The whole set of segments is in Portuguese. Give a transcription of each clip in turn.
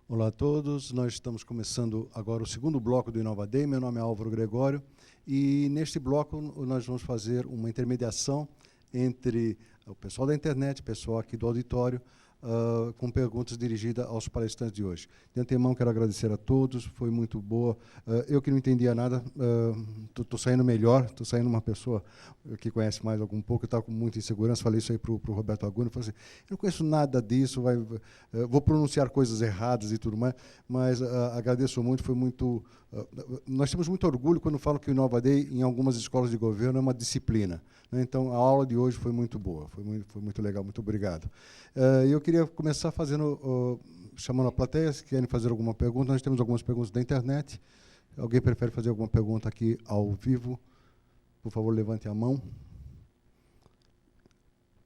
Olá a todos, nós estamos começando agora o segundo bloco do Inova Day. Meu nome é Álvaro Gregório e neste bloco nós vamos fazer uma intermediação entre o pessoal da internet, o pessoal aqui do auditório, com perguntas dirigidas aos palestrantes de hoje. De antemão, quero agradecer a todos, foi muito boa. Eu que não entendia nada, estou saindo melhor, estou saindo uma pessoa que conhece mais algum pouco, eu estava com muita insegurança, falei isso aí para o Roberto Aguni, falei assim, eu não conheço nada disso, vou pronunciar coisas erradas e tudo mais, mas agradeço muito, foi muito... nós temos muito orgulho quando falo que o Inova Day, em algumas escolas de governo, é uma disciplina, né? Então, a aula de hoje foi muito boa, foi muito legal, muito obrigado. Eu queria começar chamando a plateia, se querem fazer alguma pergunta. Nós temos algumas perguntas da internet. Alguém prefere fazer alguma pergunta aqui ao vivo? Por favor, levante a mão.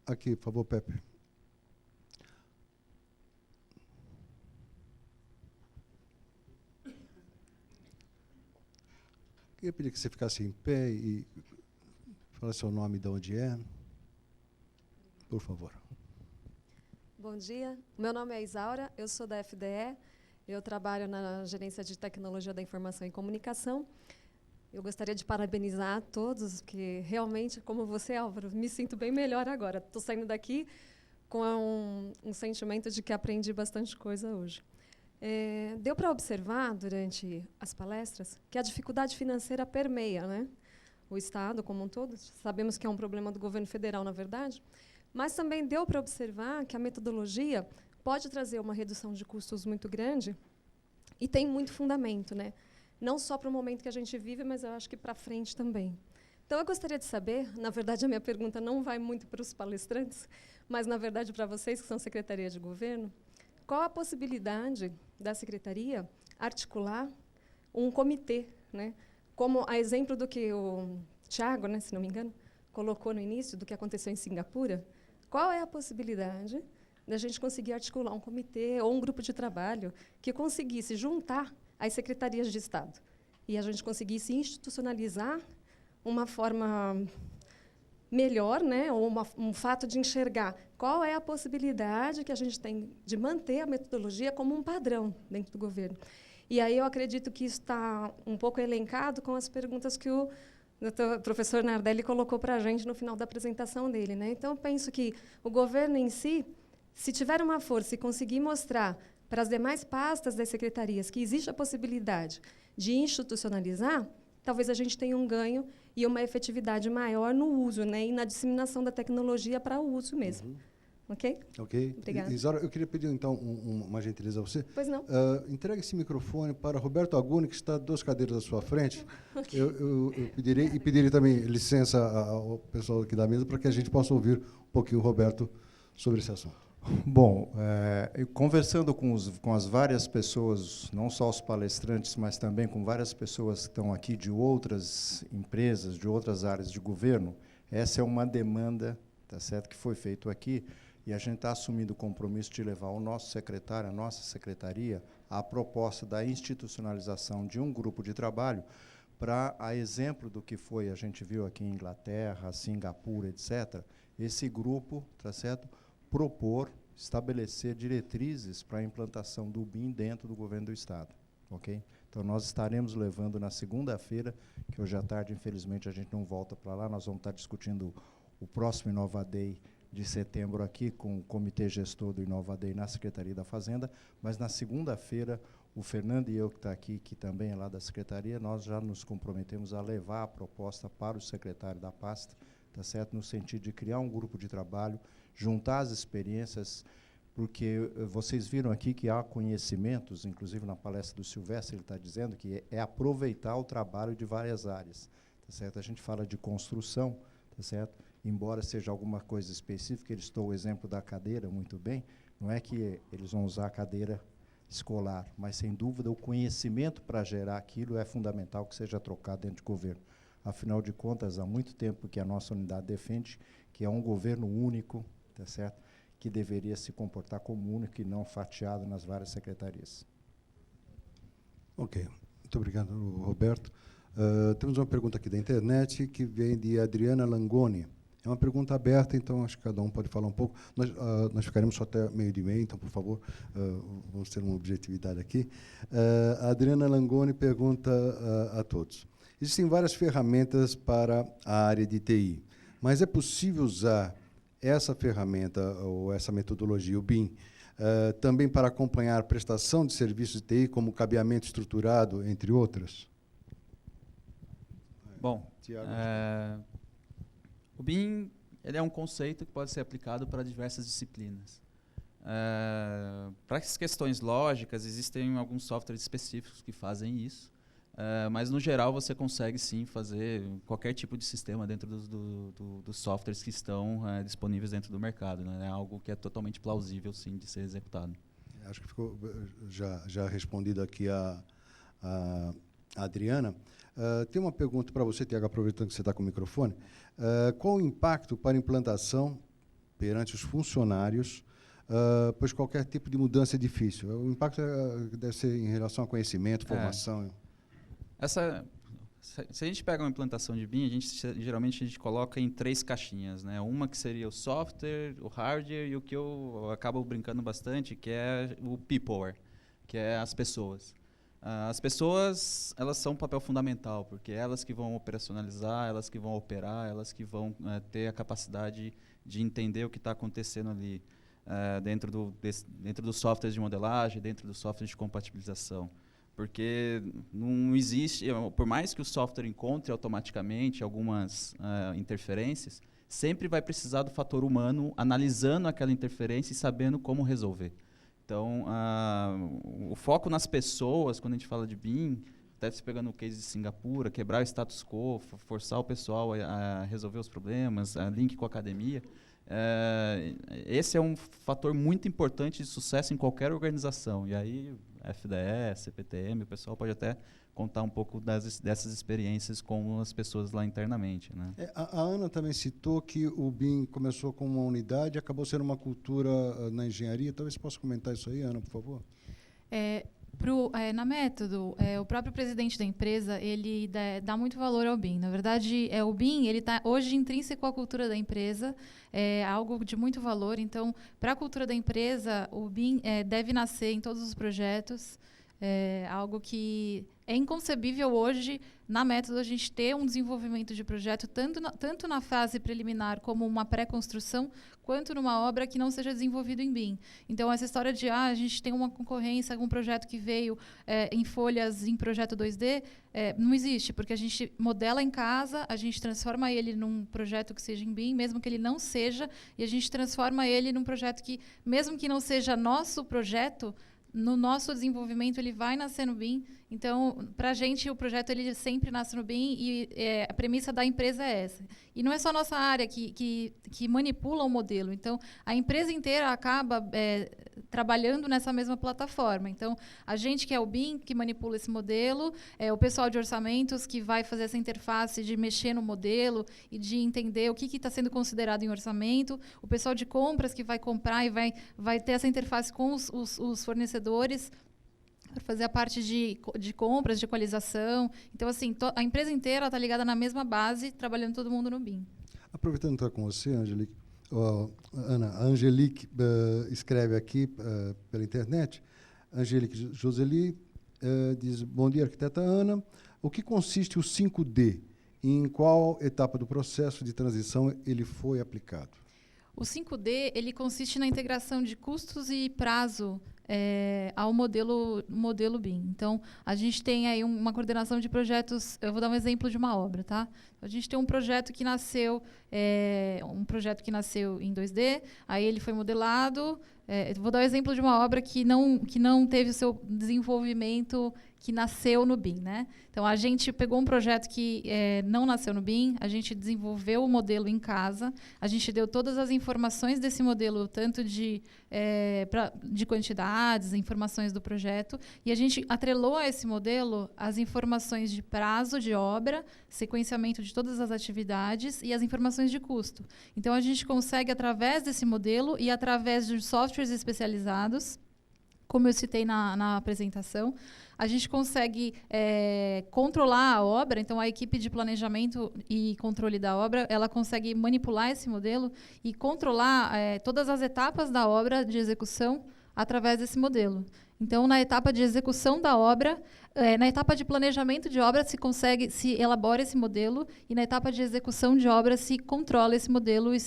Aqui, por favor, Pepe. Queria pedir que você ficasse em pé e falasse seu nome e de onde é. Por favor. Bom dia, meu nome é Isaura, eu sou da FDE, eu trabalho na Gerência de Tecnologia da Informação e Comunicação. Eu gostaria de parabenizar a todos, porque realmente, como você, Álvaro, me sinto bem melhor agora. Estou saindo daqui com um sentimento de que aprendi bastante coisa hoje. Deu para observar, durante as palestras, que a dificuldade financeira permeia, né, o Estado como um todo. Sabemos que é um problema do governo federal, na verdade, mas também deu para observar que a metodologia pode trazer uma redução de custos muito grande e tem muito fundamento, né? Não só para o momento que a gente vive, mas eu acho que para frente também. Então, eu gostaria de saber, na verdade, a minha pergunta não vai muito para os palestrantes, mas, na verdade, para vocês, que são Secretaria de Governo, qual a possibilidade da Secretaria articular um comitê, né? Como a exemplo do que o Thiago, né, se não me engano, colocou no início, do que aconteceu em Singapura. Qual é a possibilidade da gente conseguir articular um comitê ou um grupo de trabalho que conseguisse juntar as secretarias de Estado e a gente conseguisse institucionalizar uma forma melhor, né, ou um fato de enxergar qual é a possibilidade que a gente tem de manter a metodologia como um padrão dentro do governo. E aí eu acredito que isso está um pouco elencado com as perguntas que o professor Nardelli colocou para a gente no final da apresentação dele, né? Então, eu penso que o governo em si, se tiver uma força e conseguir mostrar para as demais pastas das secretarias que existe a possibilidade de institucionalizar, talvez a gente tenha um ganho e uma efetividade maior no uso, né, e na disseminação da tecnologia para o uso mesmo. Uhum. Ok? Ok. Obrigada. Isaura, eu queria pedir, então, uma gentileza a você. Pois não. Entregue esse microfone para Roberto Aguni, que está 2 cadeiras à sua frente. Okay. Eu pedirei também licença ao pessoal aqui da mesa para que a gente possa ouvir um pouquinho o Roberto sobre esse assunto. Bom, conversando com as várias pessoas, não só os palestrantes, mas também com várias pessoas que estão aqui de outras empresas, de outras áreas de governo, essa é uma demanda, tá certo, que foi feito aqui, e a gente está assumindo o compromisso de levar o nosso secretário, a nossa secretaria, à proposta da institucionalização de um grupo de trabalho para, a exemplo do que foi, a gente viu aqui em Inglaterra, Singapura, etc., esse grupo, tá certo, propor, estabelecer diretrizes para a implantação do BIM dentro do governo do Estado. Ok? Então, nós estaremos levando na segunda-feira, que hoje à tarde, infelizmente, a gente não volta para lá, nós vamos estar discutindo o próximo Inova Day de setembro aqui, com o comitê gestor do Inova Day na Secretaria da Fazenda, mas na segunda-feira, o Fernando e eu, que está aqui, que também é lá da Secretaria, nós já nos comprometemos a levar a proposta para o secretário da pasta, tá certo? No sentido de criar um grupo de trabalho, juntar as experiências, porque vocês viram aqui que há conhecimentos, inclusive na palestra do Silvestre, ele está dizendo que é aproveitar o trabalho de várias áreas, tá certo? A gente fala de construção, tá certo? Embora seja alguma coisa específica, ele citou o exemplo da cadeira, muito bem, não é que eles vão usar a cadeira escolar, mas, sem dúvida, o conhecimento para gerar aquilo é fundamental que seja trocado dentro do governo. Afinal de contas, há muito tempo que a nossa unidade defende que é um governo único, tá certo? Que deveria se comportar como único e não fatiado nas várias secretarias. Ok. Muito obrigado, Roberto. Temos uma pergunta aqui da internet, que vem de Adriana Langoni. É uma pergunta aberta, então acho que cada um pode falar um pouco. Nós ficaremos só até 12h30, então, por favor, vamos ter uma objetividade aqui. A Adriana Langoni pergunta a todos. Existem várias ferramentas para a área de TI, mas é possível usar essa ferramenta ou essa metodologia, o BIM, também para acompanhar a prestação de serviços de TI, como cabeamento estruturado, entre outras? Bom, o BIM ele é um conceito que pode ser aplicado para diversas disciplinas. Para as questões lógicas, existem alguns softwares específicos que fazem isso, mas, no geral, você consegue, sim, fazer qualquer tipo de sistema dentro dos softwares que estão disponíveis dentro do mercado, né? É algo que é totalmente plausível, sim, de ser executado. Acho que ficou já respondido aqui a Adriana. Tem uma pergunta para você, Tiago, aproveitando que você está com o microfone. Qual o impacto para a implantação perante os funcionários, pois qualquer tipo de mudança é difícil? O impacto deve ser em relação a conhecimento, formação. Se a gente pega uma implantação de BIM, geralmente a gente coloca em 3 caixinhas, né? Uma que seria o software, o hardware e o que eu acabo brincando bastante, que é o people, que é as pessoas. As pessoas, elas são um papel fundamental, porque elas que vão operacionalizar, elas que vão operar, elas que vão ter a capacidade de entender o que está acontecendo ali dentro dos softwares de modelagem, dentro dos softwares de compatibilização. Porque não existe, por mais que o software encontre automaticamente algumas interferências, sempre vai precisar do fator humano analisando aquela interferência e sabendo como resolver. Então, o foco nas pessoas, quando a gente fala de BIM, até se pegando o case de Singapura, quebrar o status quo, forçar o pessoal a resolver os problemas, link com a academia, esse é um fator muito importante de sucesso em qualquer organização. E aí, FDE, CPTM, o pessoal pode até contar um pouco dessas experiências com as pessoas lá internamente, né? A Ana também citou que o BIM começou com uma unidade e acabou sendo uma cultura na engenharia. Talvez você possa comentar isso aí, Ana, por favor? Na Método, o próprio presidente da empresa ele dá muito valor ao BIM. Na verdade, o BIM ele está hoje intrínseco à cultura da empresa, é algo de muito valor. Então, para a cultura da empresa, o BIM deve nascer em todos os projetos. É algo que é inconcebível hoje, na Método, a gente ter um desenvolvimento de projeto tanto na fase preliminar como uma pré-construção, quanto numa obra que não seja desenvolvido em BIM. Então, essa história de a gente tem uma concorrência, algum projeto que veio em folhas em projeto 2D, não existe, porque a gente modela em casa, a gente transforma ele num projeto que seja em BIM, mesmo que ele não seja, e a gente transforma ele num projeto que, mesmo que não seja nosso projeto, no nosso desenvolvimento ele vai nascer no BIM. Então, para a gente, o projeto ele sempre nasce no BIM e a premissa da empresa é essa. E não é só a nossa área que manipula o modelo. Então, a empresa inteira acaba trabalhando nessa mesma plataforma. Então, a gente que é o BIM, que manipula esse modelo, o pessoal de orçamentos que vai fazer essa interface de mexer no modelo e de entender o que está sendo considerado em orçamento, o pessoal de compras que vai comprar e vai ter essa interface com os fornecedores, para fazer a parte de compras, de equalização. Então, assim, a empresa inteira está ligada na mesma base, trabalhando todo mundo no BIM. Aproveitando que está com você, Angelique, Ana, a Angelique escreve aqui pela internet. Angelique Joseli diz, bom dia, arquiteta Ana. O que consiste o 5D? E em qual etapa do processo de transição ele foi aplicado? O 5D ele consiste na integração de custos e prazo ao modelo BIM. Então, a gente tem aí uma coordenação de projetos. Eu vou dar um exemplo de uma obra, tá? A gente tem um projeto que nasceu em 2D, aí ele foi modelado. Vou dar o exemplo de uma obra que não teve o seu desenvolvimento, que nasceu no BIM, né? Então, a gente pegou um projeto que não nasceu no BIM, a gente desenvolveu o modelo em casa, a gente deu todas as informações desse modelo, tanto de quantidades, informações do projeto, e a gente atrelou a esse modelo as informações de prazo de obra, sequenciamento de todas as atividades e as informações de custo. Então, a gente consegue, através desse modelo e através de softwares especializados, como eu citei na apresentação. A gente consegue controlar a obra, então a equipe de planejamento e controle da obra, ela consegue manipular esse modelo e controlar todas as etapas da obra de execução através desse modelo. Então, na etapa de execução da obra, na etapa de planejamento de obra, se elabora esse modelo, e na etapa de execução de obra se controla esse modelo e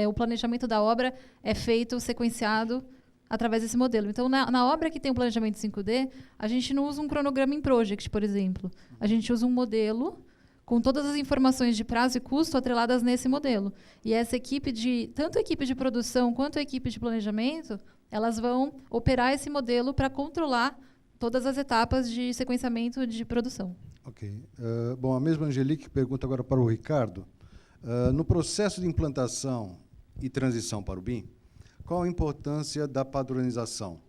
o planejamento da obra é feito, sequenciado através desse modelo. Então, na obra que tem o planejamento 5D, a gente não usa um cronograma em project, por exemplo. A gente usa um modelo com todas as informações de prazo e custo atreladas nesse modelo. E essa equipe tanto a equipe de produção quanto a equipe de planejamento, elas vão operar esse modelo para controlar todas as etapas de sequenciamento de produção. Ok. Bom, a mesma Angelique pergunta agora para o Ricardo. No processo de implantação e transição para o BIM, qual a importância da padronização?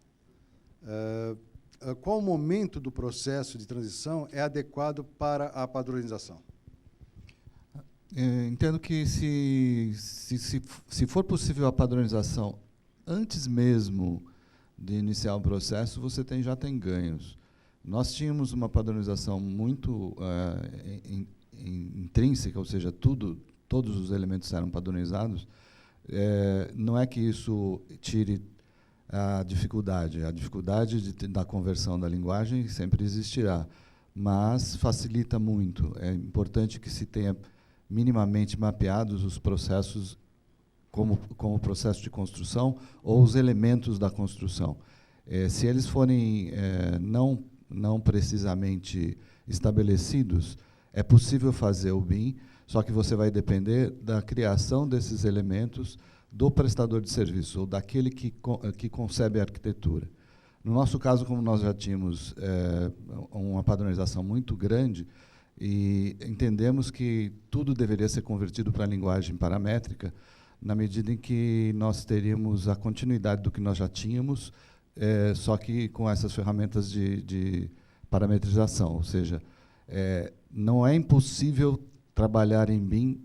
Qual o momento do processo de transição é adequado para a padronização? Entendo que, se for possível a padronização antes mesmo de iniciar o processo, você já tem ganhos. Nós tínhamos uma padronização muito intrínseca, ou seja, todos os elementos eram padronizados. Não é que isso tire a dificuldade da conversão da linguagem sempre existirá, mas facilita muito. É importante que se tenha minimamente mapeados os processos como o processo de construção ou os elementos da construção. Se eles forem não precisamente estabelecidos, é possível fazer o BIM, só que você vai depender da criação desses elementos do prestador de serviço, ou daquele que concebe a arquitetura. No nosso caso, como nós já tínhamos uma padronização muito grande, e entendemos que tudo deveria ser convertido para a linguagem paramétrica, na medida em que nós teríamos a continuidade do que nós já tínhamos, só que com essas ferramentas de parametrização. Ou seja, não é impossível trabalhar em BIM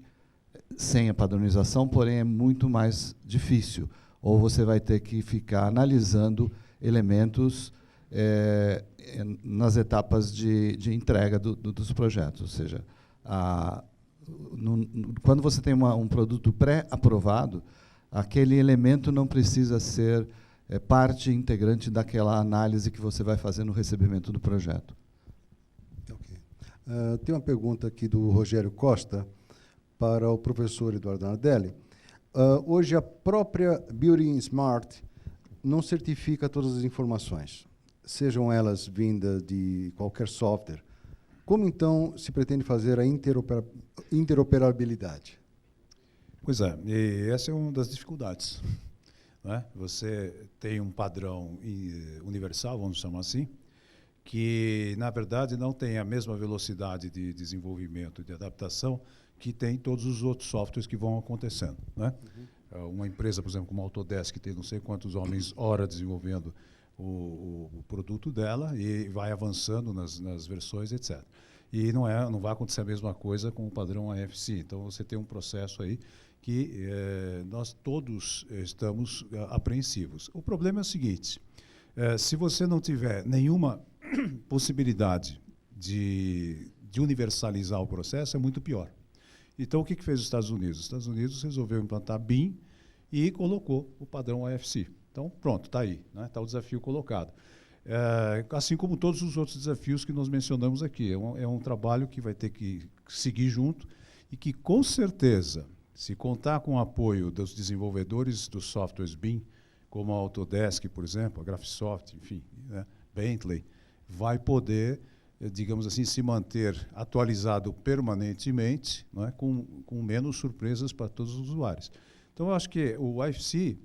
sem a padronização, porém é muito mais difícil. Ou você vai ter que ficar analisando elementos nas etapas de entrega dos projetos. Ou seja, quando você tem um produto pré-aprovado, aquele elemento não precisa ser parte integrante daquela análise que você vai fazer no recebimento do projeto. Okay. Tem uma pergunta aqui do Rogério Costa para o professor Eduardo Nardelli. Hoje, a própria Building Smart não certifica todas as informações, sejam elas vindas de qualquer software. Como, então, se pretende fazer a interoperabilidade? Pois é, e essa é uma das dificuldades. Né? Você tem um padrão universal, vamos chamar assim, que, na verdade, não tem a mesma velocidade de desenvolvimento, de adaptação, que tem todos os outros softwares que vão acontecendo. Né? Uma empresa, por exemplo, como a Autodesk, que tem não sei quantos homens hora desenvolvendo o produto dela e vai avançando nas versões, etc. E não vai acontecer a mesma coisa com o padrão AFC. Então, você tem um processo aí que nós todos estamos apreensivos. O problema é o seguinte, se você não tiver nenhuma possibilidade de universalizar o processo, é muito pior. Então, o que fez os Estados Unidos? Os Estados Unidos resolveu implantar BIM e colocou o padrão AFC. Então, pronto, está aí, né? Está o desafio colocado. Assim como todos os outros desafios que nós mencionamos aqui. É um trabalho que vai ter que seguir junto e que, com certeza, se contar com o apoio dos desenvolvedores dos softwares BIM, como a Autodesk, por exemplo, a Graphisoft, enfim, né, Bentley, vai poder, digamos assim, se manter atualizado permanentemente, né, com menos surpresas para todos os usuários. Então, eu acho que o AFC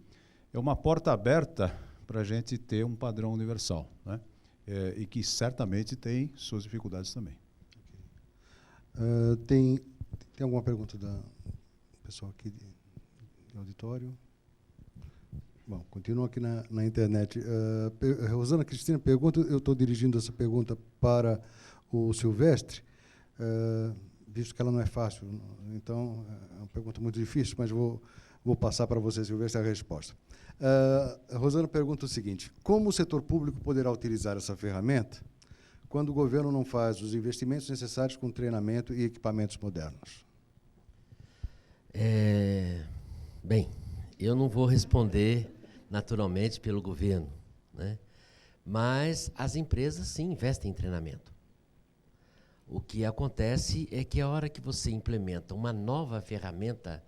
é uma porta aberta para a gente ter um padrão universal, né, e que certamente tem suas dificuldades também. Tem alguma pergunta do pessoal aqui do auditório? Bom, continua aqui na internet. Rosana Cristina pergunta, eu estou dirigindo essa pergunta para o Silvestre, visto que ela não é fácil, então é uma pergunta muito difícil, mas vou passar para você, Silvestre, a resposta. A Rosana pergunta o seguinte: como o setor público poderá utilizar essa ferramenta quando o governo não faz os investimentos necessários com treinamento e equipamentos modernos? Bem, eu não vou responder naturalmente pelo governo, né? Mas as empresas, sim, investem em treinamento. O que acontece é que a hora que você implementa uma nova ferramenta,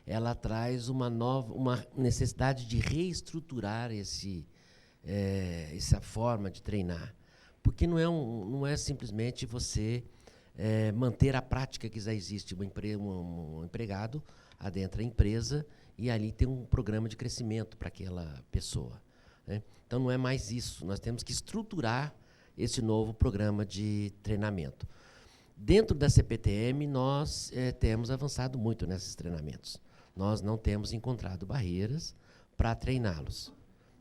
ela traz uma necessidade de reestruturar essa forma de treinar. Porque não é simplesmente você manter a prática que já existe. Um empregado adentra a empresa e ali tem um programa de crescimento para aquela pessoa, né? Então, não é mais isso. Nós temos que estruturar esse novo programa de treinamento. Dentro da CPTM, nós temos avançado muito nesses treinamentos. Nós não temos encontrado barreiras para treiná-los,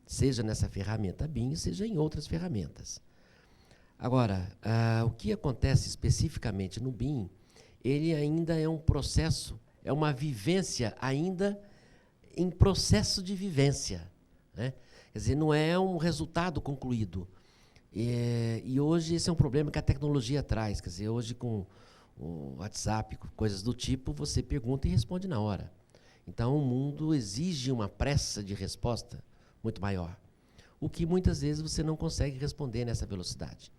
seja nessa ferramenta BIM, seja em outras ferramentas. Agora, o que acontece especificamente no BIM, ele ainda é um processo, é uma vivência ainda em processo de vivência, né? Quer dizer, não é um resultado concluído. E hoje esse é um problema que a tecnologia traz. Quer dizer, hoje com o WhatsApp, coisas do tipo, você pergunta e responde na hora. Então, o mundo exige uma pressa de resposta muito maior, o que muitas vezes você não consegue responder nessa velocidade.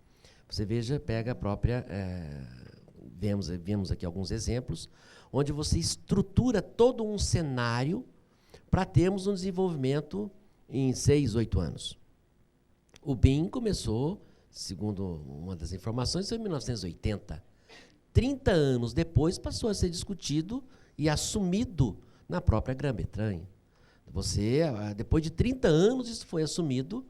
Você pega a própria... vemos aqui alguns exemplos, onde você estrutura todo um cenário para termos um desenvolvimento em 6, 8 anos. O BIM começou, segundo uma das informações, em 1980. 30 anos depois, passou a ser discutido e assumido na própria Grã-Bretanha. Depois de 30 anos, isso foi assumido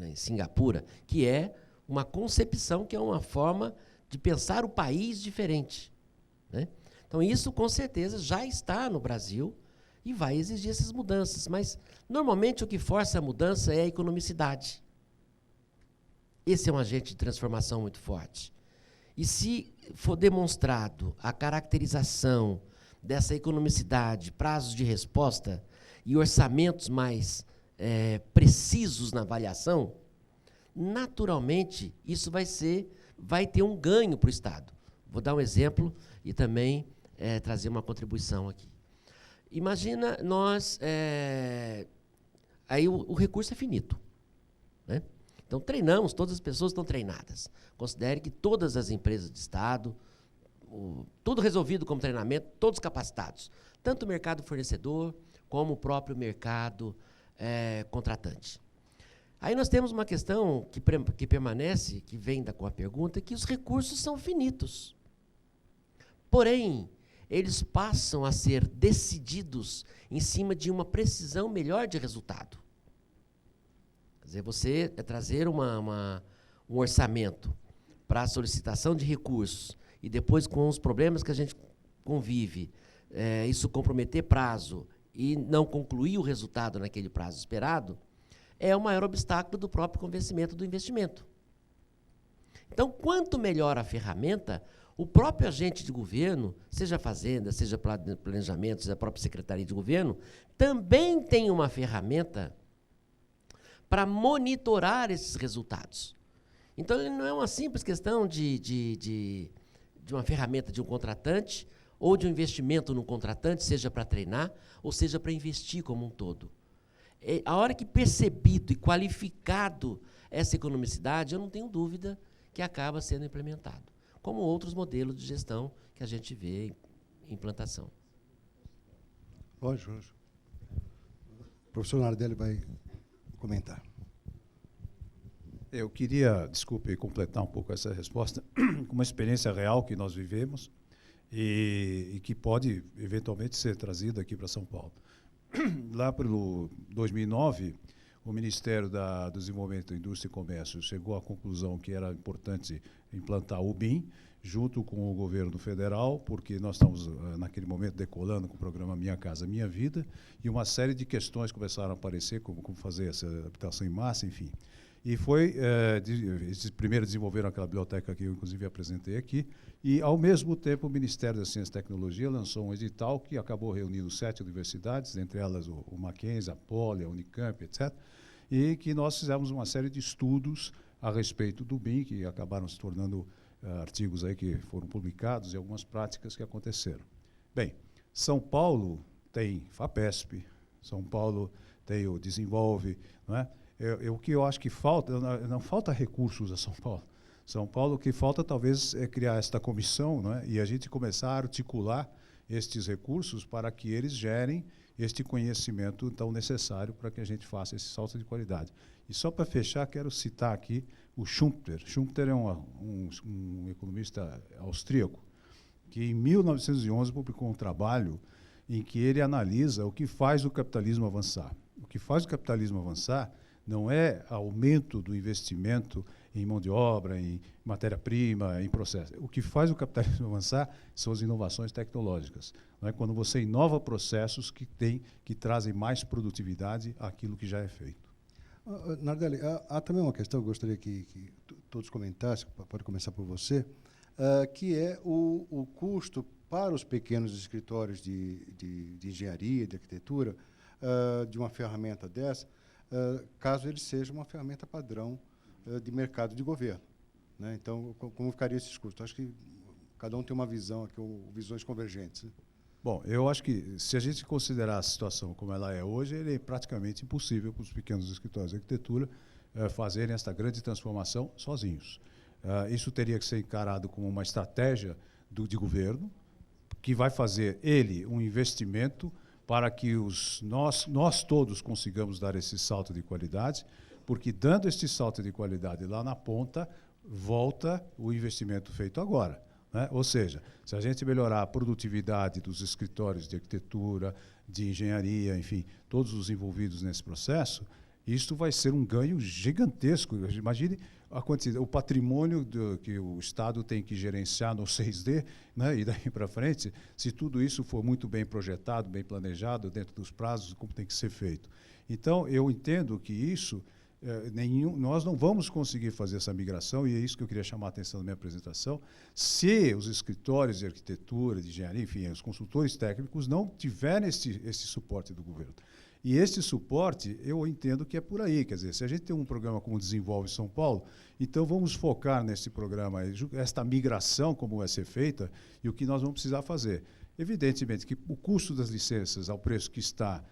em Singapura, que é uma concepção, que é uma forma de pensar o país diferente, né? Então, isso, com certeza, já está no Brasil e vai exigir essas mudanças. Mas, normalmente, o que força a mudança é a economicidade. Esse é um agente de transformação muito forte. E se for demonstrado a caracterização dessa economicidade, prazos de resposta e orçamentos mais precisos na avaliação, naturalmente, isso vai ter um ganho para o Estado. Vou dar um exemplo e também trazer uma contribuição aqui. Imagina aí o recurso é finito, né? Então, treinamos, todas as pessoas estão treinadas. Considere que todas as empresas de Estado, tudo resolvido como treinamento, todos capacitados. Tanto o mercado fornecedor, como o próprio mercado contratante. Aí nós temos uma questão que permanece, que vem com a pergunta, que os recursos são finitos. Porém, eles passam a ser decididos em cima de uma precisão melhor de resultado. Quer dizer, você trazer um orçamento para a solicitação de recursos e depois, com os problemas que a gente convive, isso comprometer prazo e não concluir o resultado naquele prazo esperado, é o maior obstáculo do próprio convencimento do investimento. Então, quanto melhor a ferramenta, o próprio agente de governo, seja Fazenda, seja Planejamento, seja a própria Secretaria de Governo, também tem uma ferramenta para monitorar esses resultados. Então, ele não é uma simples questão de uma ferramenta de um contratante ou de um investimento num contratante, seja para treinar ou seja para investir como um todo. A hora que percebido e qualificado essa economicidade, eu não tenho dúvida que acaba sendo implementado, como outros modelos de gestão que a gente vê em implantação. Lógico. O professor Nardelli vai comentar. Eu queria, desculpe, completar um pouco essa resposta com uma experiência real que nós vivemos e que pode, eventualmente, ser trazida aqui para São Paulo. Lá pelo 2009, o Ministério do Desenvolvimento, Indústria e Comércio chegou à conclusão que era importante implantar o BIM, junto com o governo federal, porque nós estamos, naquele momento, decolando com o programa Minha Casa Minha Vida, e uma série de questões começaram a aparecer, como fazer essa adaptação em massa, enfim. E eles primeiro desenvolveram aquela biblioteca que eu, inclusive, apresentei aqui, e, ao mesmo tempo, o Ministério da Ciência e Tecnologia lançou um edital que acabou reunindo 7 universidades, entre elas o Mackenzie, a Poli, a Unicamp, etc., e que nós fizemos uma série de estudos a respeito do BIM, que acabaram se tornando artigos aí que foram publicados e algumas práticas que aconteceram. Bem, São Paulo tem FAPESP, São Paulo tem o Desenvolve, não é? O que eu acho que falta, não falta recursos a São Paulo. São Paulo, o que falta talvez é criar esta comissão, não é? E a gente começar a articular estes recursos para que eles gerem este conhecimento tão necessário para que a gente faça esse salto de qualidade. E só para fechar, quero citar aqui o Schumpeter. Schumpeter é um economista austríaco que, em 1911, publicou um trabalho em que ele analisa o que faz o capitalismo avançar. O que faz o capitalismo avançar não é aumento do investimento em mão de obra, em matéria-prima, em processo. O que faz o capitalismo avançar são as inovações tecnológicas. Não é? Quando você inova processos que trazem mais produtividade àquilo que já é feito. Nardelli, há também uma questão que eu gostaria que todos comentassem, pode começar por você, que é o custo para os pequenos escritórios de engenharia, de arquitetura, de uma ferramenta dessa, caso ele seja uma ferramenta padrão de mercado de governo, né? Então, como ficariam esses custos? Acho que cada um tem uma visão aqui, visões convergentes, né? Bom, eu acho que, se a gente considerar a situação como ela é hoje, ele é praticamente impossível para os pequenos escritórios de arquitetura fazerem esta grande transformação sozinhos. Isso teria que ser encarado como uma estratégia de governo, que vai fazer um investimento para que nós todos consigamos dar esse salto de qualidade, porque dando este salto de qualidade lá na ponta, volta o investimento feito agora, né? Ou seja, se a gente melhorar a produtividade dos escritórios de arquitetura, de engenharia, enfim, todos os envolvidos nesse processo, isto vai ser um ganho gigantesco. Imagine a quantidade, o patrimônio que o Estado tem que gerenciar no 6D, né, e daí para frente, se tudo isso for muito bem projetado, bem planejado, dentro dos prazos, como tem que ser feito. Então, eu entendo que isso, nós não vamos conseguir fazer essa migração, e é isso que eu queria chamar a atenção na minha apresentação, se os escritórios de arquitetura, de engenharia, enfim, os consultores técnicos não tiverem esse suporte do governo. E este suporte, eu entendo que é por aí. Quer dizer, se a gente tem um programa como Desenvolve São Paulo, então vamos focar nesse programa, esta migração, como vai ser feita, e o que nós vamos precisar fazer. Evidentemente que o custo das licenças ao preço que está,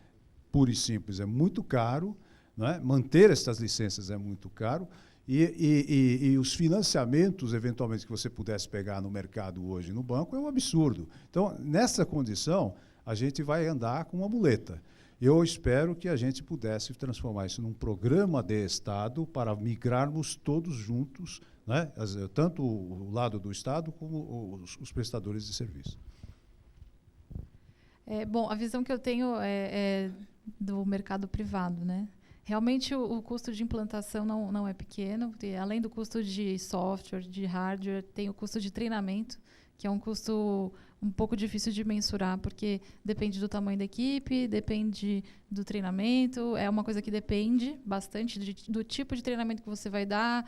puro e simples, é muito caro, não é? Manter estas licenças é muito caro, e os financiamentos, eventualmente, que você pudesse pegar no mercado hoje no banco, é um absurdo. Então, nessa condição, a gente vai andar com uma muleta. Eu espero que a gente pudesse transformar isso num programa de Estado para migrarmos todos juntos, né? Tanto o lado do Estado como os prestadores de serviço. Bom, a visão que eu tenho é do mercado privado, né? Realmente o custo de implantação não é pequeno. Além do custo de software, de hardware, tem o custo de treinamento, que é um custo um pouco difícil de mensurar, porque depende do tamanho da equipe, depende do treinamento, é uma coisa que depende bastante do tipo de treinamento que você vai dar,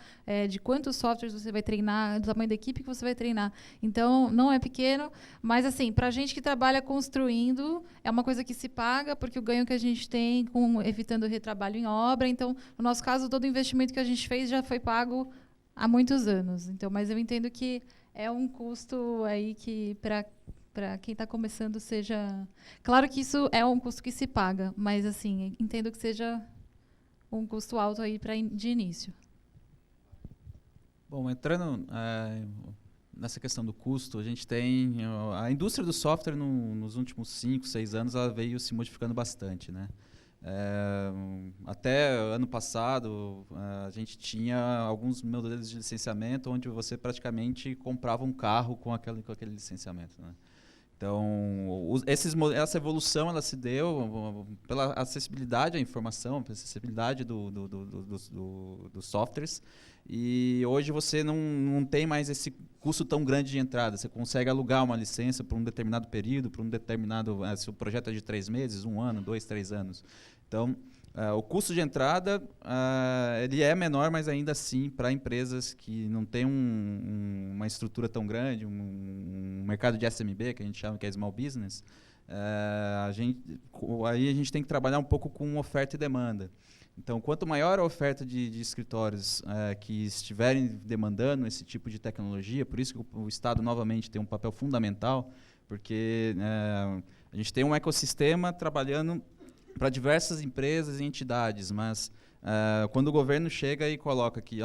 de quantos softwares você vai treinar, do tamanho da equipe que você vai treinar. Então, não é pequeno, mas, assim, para a gente que trabalha construindo, é uma coisa que se paga, porque o ganho que a gente tem evitando o retrabalho em obra. Então, no nosso caso, todo o investimento que a gente fez já foi pago há muitos anos. Então, mas eu entendo que é um custo aí que, para quem está começando, seja... Claro que isso é um custo que se paga, mas, assim, entendo que seja um custo alto aí de início. Bom, entrando nessa questão do custo, a gente tem... A indústria do software, nos últimos 5, 6 anos, ela veio se modificando bastante, né? Até ano passado, a gente tinha alguns modelos de licenciamento onde você praticamente comprava um carro com aquele licenciamento, né? Então, essa evolução ela se deu pela acessibilidade à informação, pela acessibilidade dos softwares, e hoje você não tem mais esse custo tão grande de entrada. Você consegue alugar uma licença por um determinado período, por um determinado... se o projeto é de 3 meses, 1 ano, 2, 3 anos. Então, O custo de entrada ele é menor, mas ainda assim, para empresas que não têm uma estrutura tão grande, um mercado de SMB, que a gente chama que é Small Business, aí a gente tem que trabalhar um pouco com oferta e demanda. Então, quanto maior a oferta de escritórios que estiverem demandando esse tipo de tecnologia, por isso que o Estado, novamente, tem um papel fundamental, porque a gente tem um ecossistema trabalhando para diversas empresas e entidades, mas quando o governo chega e coloca aqui,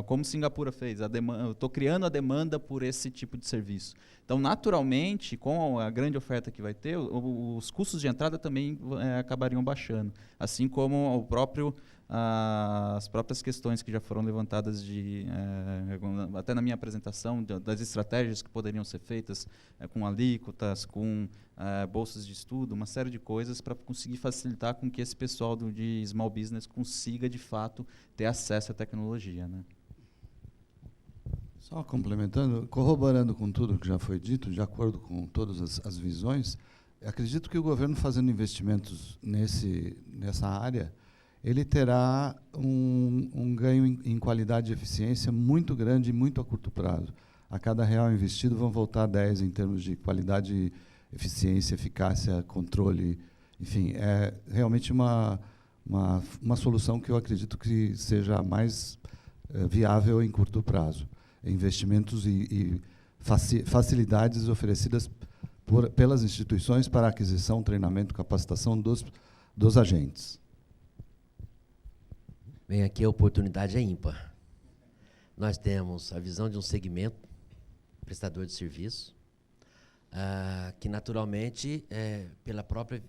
como Singapura fez, eu estou criando a demanda por esse tipo de serviço. Então, naturalmente, com a grande oferta que vai ter, os custos de entrada também acabariam baixando, assim como as próprias questões que já foram levantadas até na minha apresentação, das estratégias que poderiam ser feitas com alíquotas, com bolsas de estudo, uma série de coisas para conseguir facilitar com que esse pessoal de small business consiga, de fato, ter acesso à tecnologia, né? Só complementando, corroborando com tudo que já foi dito, de acordo com todas as visões, acredito que o governo fazendo investimentos nessa área, ele terá um ganho em qualidade e eficiência muito grande e muito a curto prazo. A cada real investido vão voltar 10 em termos de qualidade, eficiência, eficácia, controle. Enfim, é realmente uma solução que eu acredito que seja a mais viável em curto prazo. Investimentos e facilidades oferecidas pelas instituições para aquisição, treinamento, capacitação dos agentes. Bem, aqui a oportunidade é ímpar. Nós temos a visão de um segmento, prestador de serviço, que naturalmente, pela própria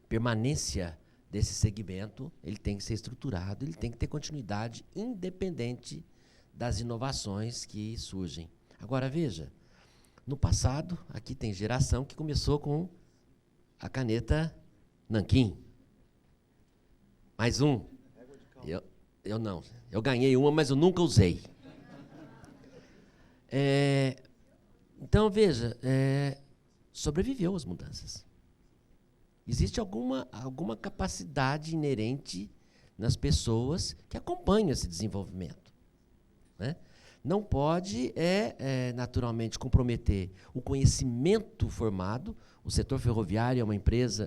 permanência desse segmento, ele tem que ser estruturado, ele tem que ter continuidade, independente das inovações que surgem. Agora, veja, no passado, aqui tem geração que começou com a caneta Nanquim. Mais um. Eu não. Eu ganhei uma, mas eu nunca usei. Então, veja, sobreviveu às mudanças. Existe alguma capacidade inerente nas pessoas que acompanham esse desenvolvimento, né? Não pode, naturalmente, comprometer o conhecimento formado. O setor ferroviário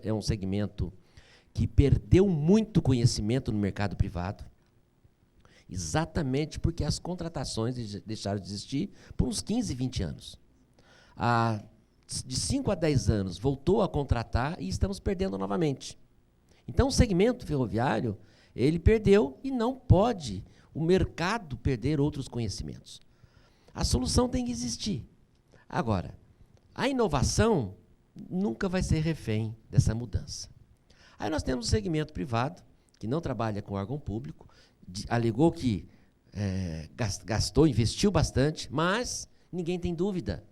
é um segmento que perdeu muito conhecimento no mercado privado, exatamente porque as contratações deixaram de existir por uns 15, 20 anos. De 5 a 10 anos, voltou a contratar e estamos perdendo novamente. Então, o segmento ferroviário, ele perdeu e não pode o mercado perder outros conhecimentos. A solução tem que existir. Agora, a inovação nunca vai ser refém dessa mudança. Aí nós temos o segmento privado, que não trabalha com órgão público, alegou que investiu bastante, mas ninguém tem dúvida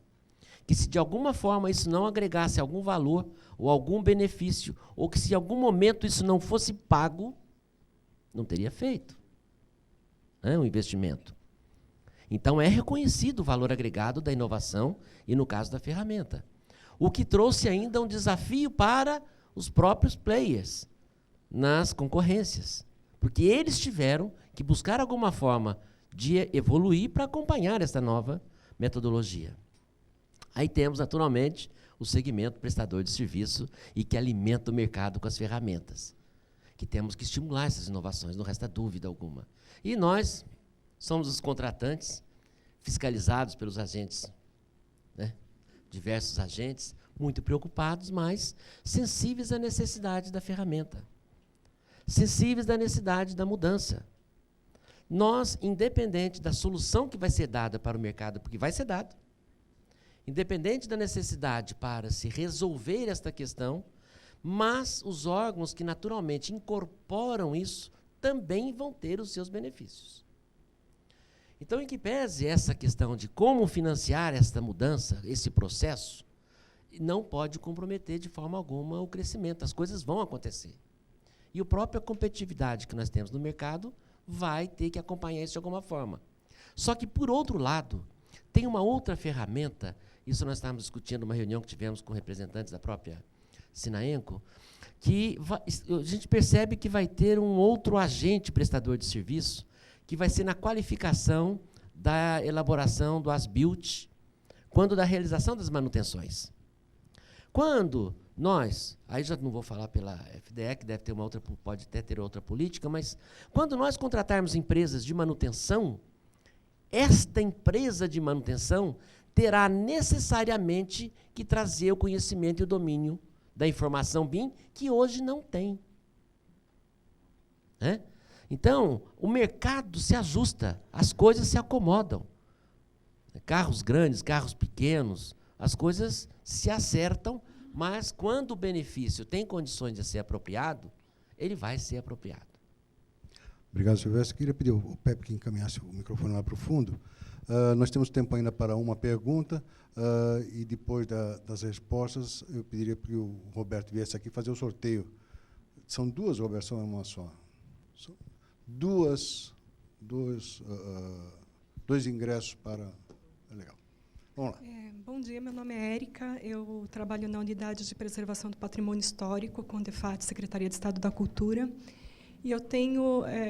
que se de alguma forma isso não agregasse algum valor ou algum benefício, ou que se em algum momento isso não fosse pago, não teria feito um investimento. Então, é reconhecido o valor agregado da inovação e, no caso da ferramenta. O que trouxe ainda um desafio para os próprios players nas concorrências, porque eles tiveram que buscar alguma forma de evoluir para acompanhar essa nova metodologia. Aí temos, naturalmente, o segmento prestador de serviço e que alimenta o mercado com as ferramentas, que temos que estimular essas inovações, não resta dúvida alguma. E nós somos os contratantes, fiscalizados pelos agentes, né? Diversos agentes, muito preocupados, mas sensíveis à necessidade da ferramenta, sensíveis à necessidade da mudança. Nós, independente da solução que vai ser dada para o mercado, porque vai ser dado, independente da necessidade para se resolver esta questão, mas os órgãos que naturalmente incorporam isso também vão ter os seus benefícios. Então, em que pese essa questão de como financiar esta mudança, esse processo, não pode comprometer de forma alguma o crescimento. As coisas vão acontecer. E a própria competitividade que nós temos no mercado vai ter que acompanhar isso de alguma forma. Só que, por outro lado, tem uma outra ferramenta, isso nós estávamos discutindo numa reunião que tivemos com representantes da própria Sinaenco, que a gente percebe que vai ter um outro agente prestador de serviço, que vai ser na qualificação da elaboração do as-built, quando da realização das manutenções. Quando nós, aí já não vou falar pela FDE, que deve ter uma outra, pode até ter outra política, mas quando nós contratarmos empresas de manutenção, esta empresa de manutenção terá necessariamente que trazer o conhecimento e o domínio da informação BIM, que hoje não tem. Né? Então, o mercado se ajusta, as coisas se acomodam. Carros grandes, carros pequenos, as coisas se acertam, mas quando o benefício tem condições de ser apropriado, ele vai ser apropriado. Obrigado, Silvestre. Queria pedir ao Pepe que encaminhasse o microfone lá para o fundo. Nós temos tempo ainda para uma pergunta, e depois das respostas, eu pediria que o Roberto viesse aqui fazer o sorteio. São duas, Roberto, são uma só? São dois ingressos para... legal. Vamos lá. Bom dia, meu nome é Érica, eu trabalho na Unidade de Preservação do Patrimônio Histórico, com DEFAT, Secretaria de Estado da Cultura. E eu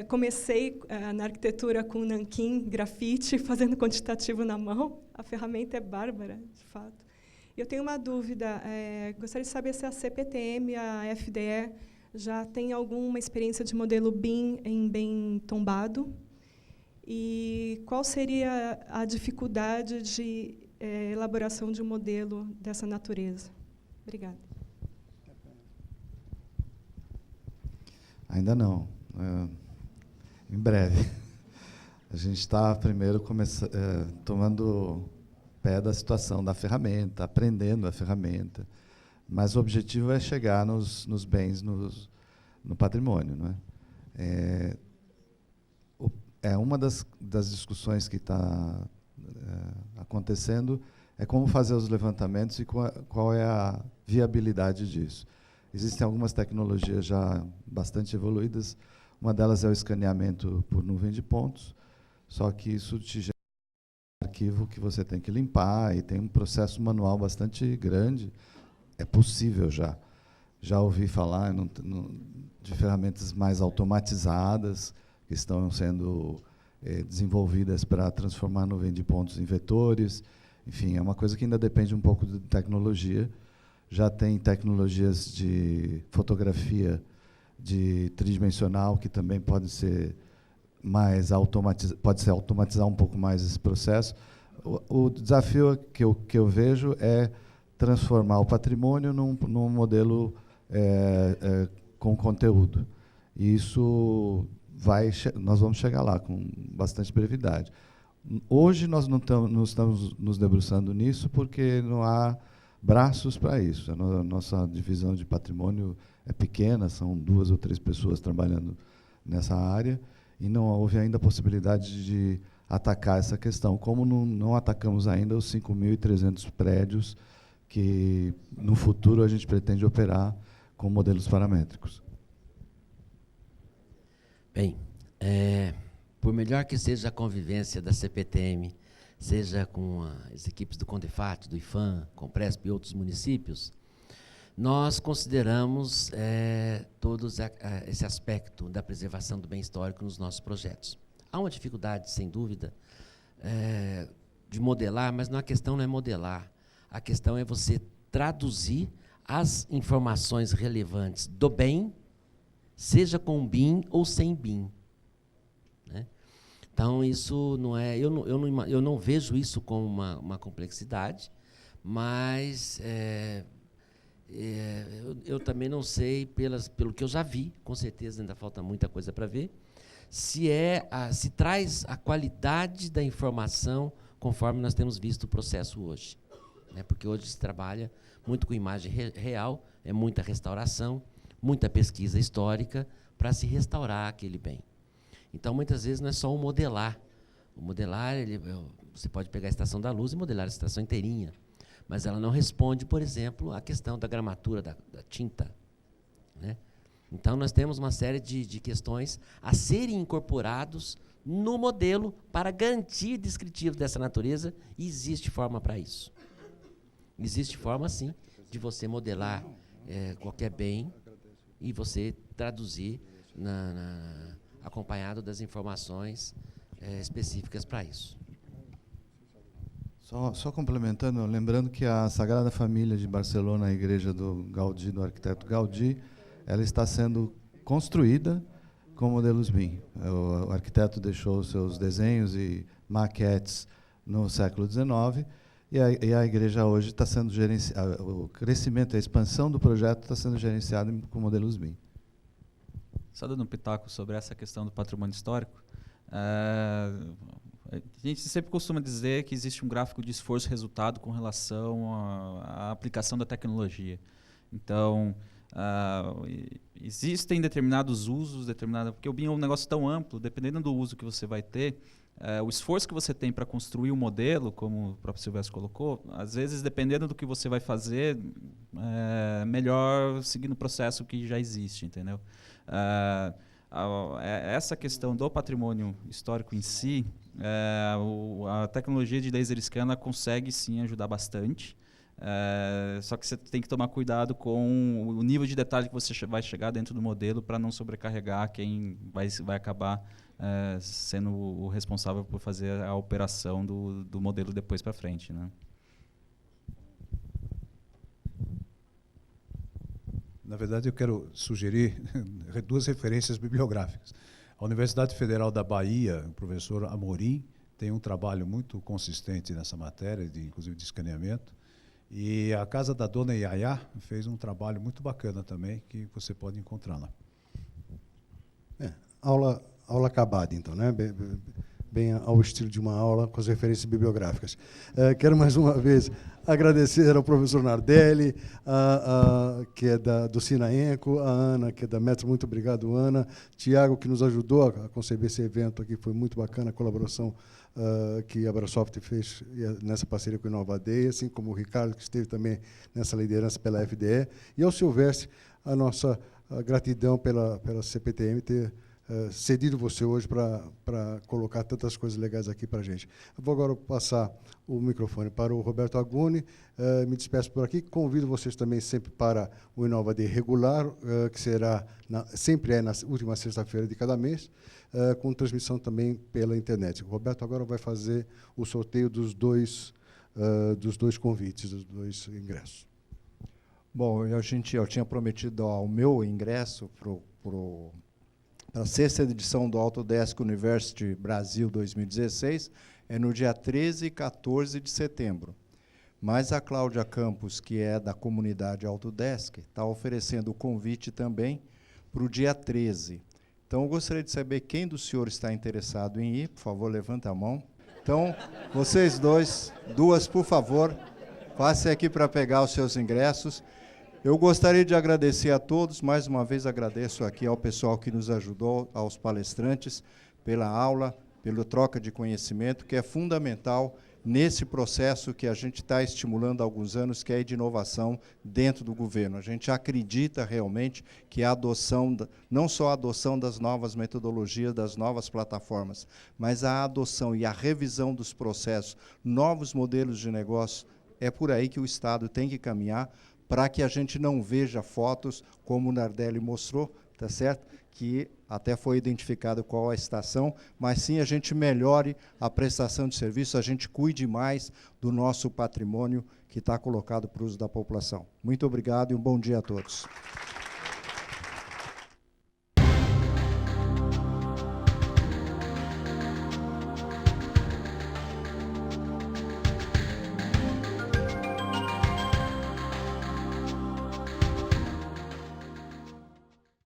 comecei na arquitetura com nanquim, grafite, fazendo quantitativo na mão. A ferramenta é bárbara, de fato. Eu tenho uma dúvida, gostaria de saber se a CPTM, a FDE, já tem alguma experiência de modelo BIM em bem tombado? E qual seria a dificuldade de elaboração de um modelo dessa natureza? Obrigada. Ainda não. Em breve. A gente está primeiro tomando pé da situação da ferramenta, aprendendo a ferramenta, mas o objetivo é chegar nos bens, no patrimônio. Não é? Uma das discussões que está acontecendo é como fazer os levantamentos e qual é a viabilidade disso. Existem algumas tecnologias já bastante evoluídas. Uma delas é o escaneamento por nuvem de pontos, só que isso te gera um arquivo que você tem que limpar e tem um processo manual bastante grande. É possível já. Já ouvi falar de ferramentas mais automatizadas que estão sendo desenvolvidas para transformar a nuvem de pontos em vetores. Enfim, é uma coisa que ainda depende um pouco de tecnologia. Já tem tecnologias de fotografia tridimensional que também pode ser automatizar um pouco mais esse processo. O desafio que eu vejo é transformar o patrimônio num modelo com conteúdo. E isso nós vamos chegar lá com bastante brevidade. Hoje nós não estamos nos debruçando nisso porque não há braços para isso. A nossa divisão de patrimônio é pequena, são 2 ou 3 pessoas trabalhando nessa área, e não houve ainda a possibilidade de atacar essa questão, como não atacamos ainda os 5.300 prédios que, no futuro, a gente pretende operar com modelos paramétricos. Bem, por melhor que seja a convivência da CPTM, seja com as equipes do CONDEFAT, do IFAM, COMPRESP e outros municípios, nós consideramos todos esse aspecto da preservação do bem histórico nos nossos projetos. Há uma dificuldade, sem dúvida, de modelar, mas a questão não é modelar. A questão é você traduzir as informações relevantes do bem, seja com BIM ou sem BIM. Né? Então, isso não é... Eu não vejo isso como uma complexidade, mas eu também não sei, pelo que eu já vi, com certeza ainda falta muita coisa para ver, se traz a qualidade da informação conforme nós temos visto o processo hoje. Né? Porque hoje se trabalha muito com imagem real, é muita restauração, muita pesquisa histórica para se restaurar aquele bem. Então, muitas vezes, não é só o modelar. O modelar, você pode pegar a Estação da Luz e modelar a estação inteirinha, mas ela não responde, por exemplo, à questão da gramatura da tinta. Né? Então, nós temos uma série de questões a serem incorporados no modelo para garantir descritivo dessa natureza, e existe forma para isso. Existe forma, sim, de você modelar qualquer bem e você traduzir acompanhado das informações específicas para isso. Só complementando, lembrando que a Sagrada Família de Barcelona, a igreja do Gaudí, do arquiteto Gaudí, ela está sendo construída com modelos BIM. O arquiteto deixou seus desenhos e maquetes no século XIX, e a igreja hoje está sendo gerenciada, o crescimento, a expansão do projeto está sendo gerenciado com modelos BIM. Só dando um pitaco sobre essa questão do patrimônio histórico, a gente sempre costuma dizer que existe um gráfico de esforço-resultado com relação à aplicação da tecnologia. Então, existem determinados usos, porque o BIM é um negócio tão amplo, dependendo do uso que você vai ter, o esforço que você tem para construir um modelo, como o próprio Silvestre colocou, às vezes, dependendo do que você vai fazer, é melhor seguir no processo que já existe, entendeu? Essa questão do patrimônio histórico em si, a tecnologia de laser scan ela consegue sim ajudar bastante, só que você tem que tomar cuidado com o nível de detalhe que você vai chegar dentro do modelo para não sobrecarregar quem vai acabar sendo o responsável por fazer a operação do modelo depois para frente, né? Na verdade, eu quero sugerir 2 referências bibliográficas. A Universidade Federal da Bahia, o professor Amorim, tem um trabalho muito consistente nessa matéria, inclusive de escaneamento. E a Casa da Dona Yaya fez um trabalho muito bacana também, que você pode encontrar lá. Aula acabada, então, né? Bem ao estilo de uma aula com as referências bibliográficas. Quero mais uma vez agradecer ao professor Nardelli, que é do Sinaenco, a Ana, que é da Metro, muito obrigado, Ana. Tiago, que nos ajudou a conceber esse evento aqui, foi muito bacana a colaboração que a Abrasoft fez nessa parceria com o InovaDay, assim como o Ricardo, que esteve também nessa liderança pela FDE, e ao Silvestre, a nossa gratidão pela CPTM ter cedido você hoje para colocar tantas coisas legais aqui para a gente. Eu vou agora passar o microfone para o Roberto Aguni, me despeço por aqui, convido vocês também sempre para o InovaDay regular, que será sempre na última sexta-feira de cada mês, com transmissão também pela internet. O Roberto agora vai fazer o sorteio dos dois convites, dos 2 ingressos. Bom, eu tinha prometido o meu ingresso para a 6ª edição do Autodesk University Brasil 2016, é no dia 13 e 14 de setembro. Mas a Cláudia Campos, que é da comunidade Autodesk, está oferecendo o convite também para o dia 13. Então, eu gostaria de saber quem dos senhores está interessado em ir. Por favor, levanta a mão. Então, vocês duas, por favor, passem aqui para pegar os seus ingressos. Eu gostaria de agradecer a todos, mais uma vez agradeço aqui ao pessoal que nos ajudou, aos palestrantes, pela aula, pela troca de conhecimento, que é fundamental nesse processo que a gente está estimulando há alguns anos, que é de inovação dentro do governo. A gente acredita realmente que a adoção, não só a adoção das novas metodologias, das novas plataformas, mas a adoção e a revisão dos processos, novos modelos de negócio, é por aí que o Estado tem que caminhar, para que a gente não veja fotos, como o Nardelli mostrou, tá certo? Que até foi identificado qual a estação, mas sim a gente melhore a prestação de serviço, a gente cuide mais do nosso patrimônio que está colocado para o uso da população. Muito obrigado e um bom dia a todos.